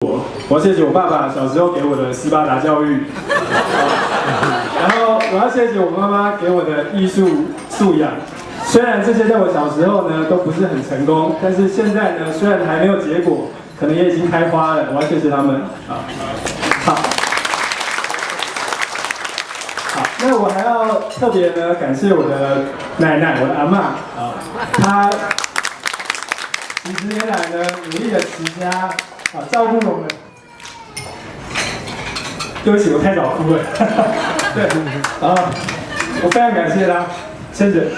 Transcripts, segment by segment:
我要谢谢我爸爸小时候给我的斯巴达教育，然后我要谢谢我妈妈给我的艺术素养。虽然这些在我小时候呢都不是很成功，但是现在呢虽然还没有结果，可能也已经开花了。我要谢谢他们。好，那我还要特别呢感谢我的奶奶，我的阿嬷啊，她几十年来呢努力的持家。照顾我们。对不起，我太早哭了。对，我非常感谢他，谢谢。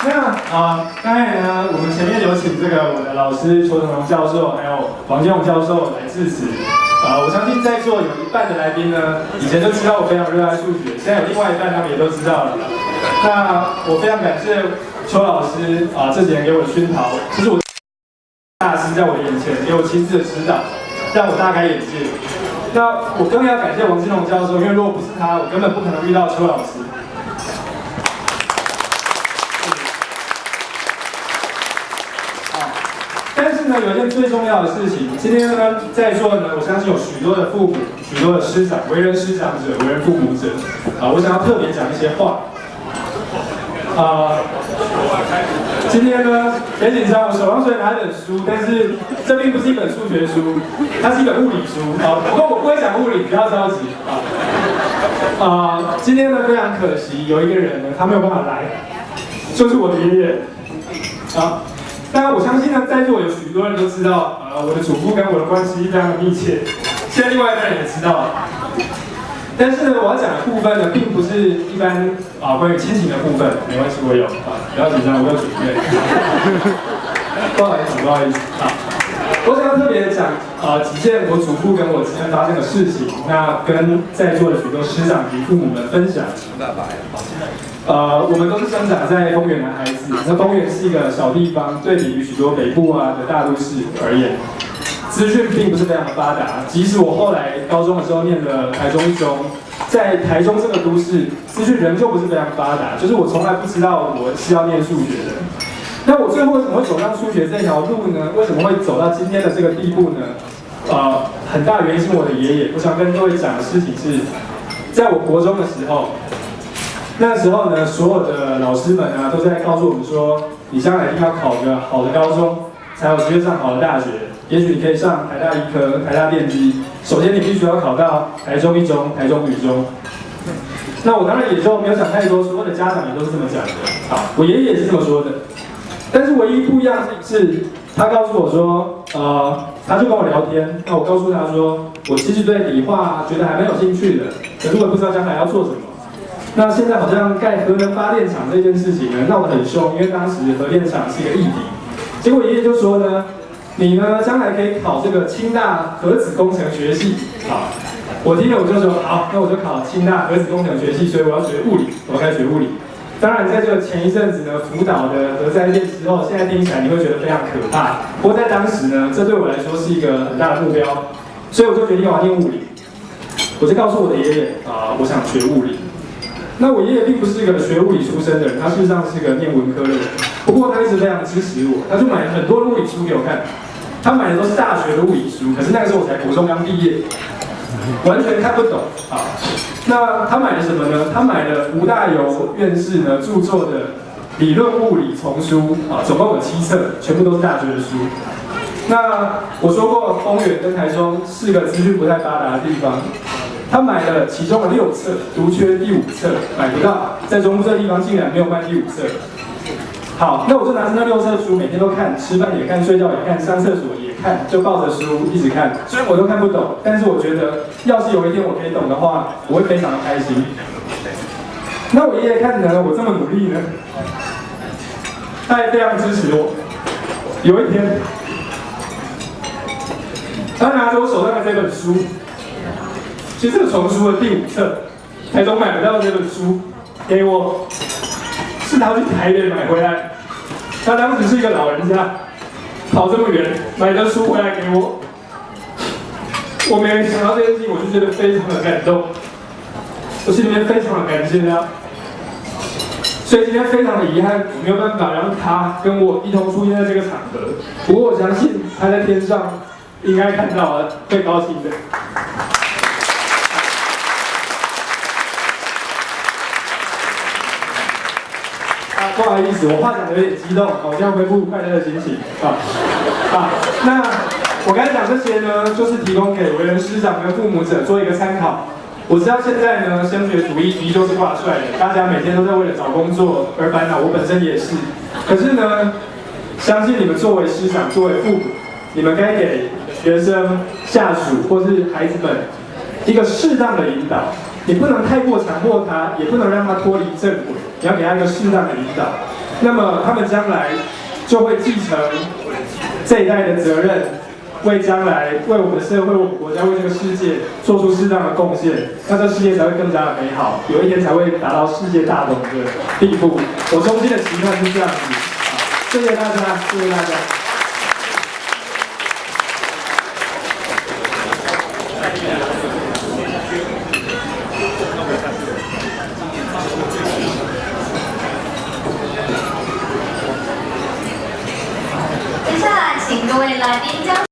那刚才呢，我们前面有请这个我的老师邱成荣教授，还有王建宏教授来致辞。我相信在座有一半的来宾呢，以前就知道我非常热爱数学，现在有另外一半他们也都知道了。那我非常感谢邱老师这几年给我的熏陶，这是我大师在我眼前给我亲自的指导，让我大开眼界。那我更要感谢王金龙教授，因为如果不是他，我根本不可能遇到邱老师。但是呢，有一件最重要的事情，今天呢在座呢，我相信有许多的父母、许多的师长，为人师长者、为人父母者，我想要特别讲一些话。今天呢，别紧张，我手上虽然拿一本书，但是这并不是一本数学书，它是一本物理书。不过我不会讲物理，不要着急。今天呢非常可惜，有一个人呢他没有办法来，就是我的爷爷。当然我相信呢，在座有许多人都知道，我的祖父跟我的关系非常的密切，现在另外一个人也知道了。但是呢，我要讲的部分呢，并不是一般关于亲情的部分，没关系，我有不要紧张，我有准备。不好意思，不好意思我想要特别讲几件我祖父跟我之间发生的事情，那跟在座的许多师长及父母们分享。我们都是生长在丰原的孩子，那丰原是一个小地方，对比于许多北部的大都市而言。资讯并不是非常的发达，即使我后来高中的时候念了台中一中，在台中这个都市，资讯仍旧不是非常发达，就是我从来不知道我是要念数学的。那我最后为什么会走上数学这条路呢？为什么会走到今天的这个地步呢？很大原因是我的爷爷。我想跟各位讲的事情是，在我国中的时候，那时候呢，所有的老师们都在告诉我们说，你将来一定要考个好的高中，才有机会上好的大学。也许你可以上台大医科、台大电机，首先你必须要考到台中一中、台中女中。那我当然也就没有想太多，所有的家长也都是这么讲的。我爷爷也是这么说的。但是唯一不一样的是，他告诉我说，他就跟我聊天，那我告诉他说，我其实对理化觉得还蛮有兴趣的，可是我也不知道将来要做什么。那现在好像盖核能发电厂这件事情呢闹得很凶，因为当时核电厂是一个议题。结果爷爷就说呢，你呢将来可以考这个清大核子工程学系。我听了我就说好，那我就考清大核子工程学系，所以我要学物理，我要开始学物理。当然，在这个前一阵子呢，福岛的核灾变之后，现在听起来你会觉得非常可怕。不过在当时呢，这对我来说是一个很大的目标，所以我就决定我要念物理。我就告诉我的爷爷我想学物理。那我爷爷并不是一个学物理出身的人，他事实上是一个念文科的人。不过他一直非常支持我，他就买了很多物理书给我看。他买的都是大学的物理书，可是那个时候我才国中刚毕业，完全看不懂那他买了什么呢？他买了吴大猷院士呢著作的理论物理丛书总共有7册，全部都是大学的书。那我说过，丰原跟台中是个资讯不太发达的地方。他买了其中的6册，独缺第5册，买不到，在中部这个地方竟然没有卖第5册。好，那我就拿着那6册书，每天都看，吃饭也看，睡觉也看，上厕所也看，就抱着书一直看。虽然我都看不懂，但是我觉得，要是有一天我可以懂的话，我会非常的开心。那我爷爷看呢，我这么努力呢，他也非常支持我。有一天，他拿着我手上的这本书，其实这个丛书的第5册，台中买不到这本书，给我。是他去台北买回来，他当时是一个老人家，跑这么远买的书回来给我，我没想到这件事情，我就觉得非常的感动，我心里面非常的感谢他。所以今天非常的遗憾，我没有办法让他跟我一同出现在这个场合。不过我相信他在天上应该看到了，会高兴的。不好意思，我话讲的有点激动，我这样恢复快乐的心情那我刚才讲这些呢，就是提供给为人师长跟父母者做一个参考。我知道现在呢，升学主义依旧是挂帅的，大家每天都在为了找工作而烦恼，我本身也是。可是呢，相信你们作为师长、作为父母，你们该给学生、下属或是孩子们一个适当的引导。你不能太过强迫他，也不能让他脱离正轨，你要给他一个适当的引导。那么他们将来就会继承这一代的责任，为将来为我们的社会、为我们国家、为这个世界做出适当的贡献，那这世界才会更加的美好，有一天才会达到世界大同的地步。我衷心的期盼是这样子。谢谢大家，谢谢大家。接下来，请各位来宾将。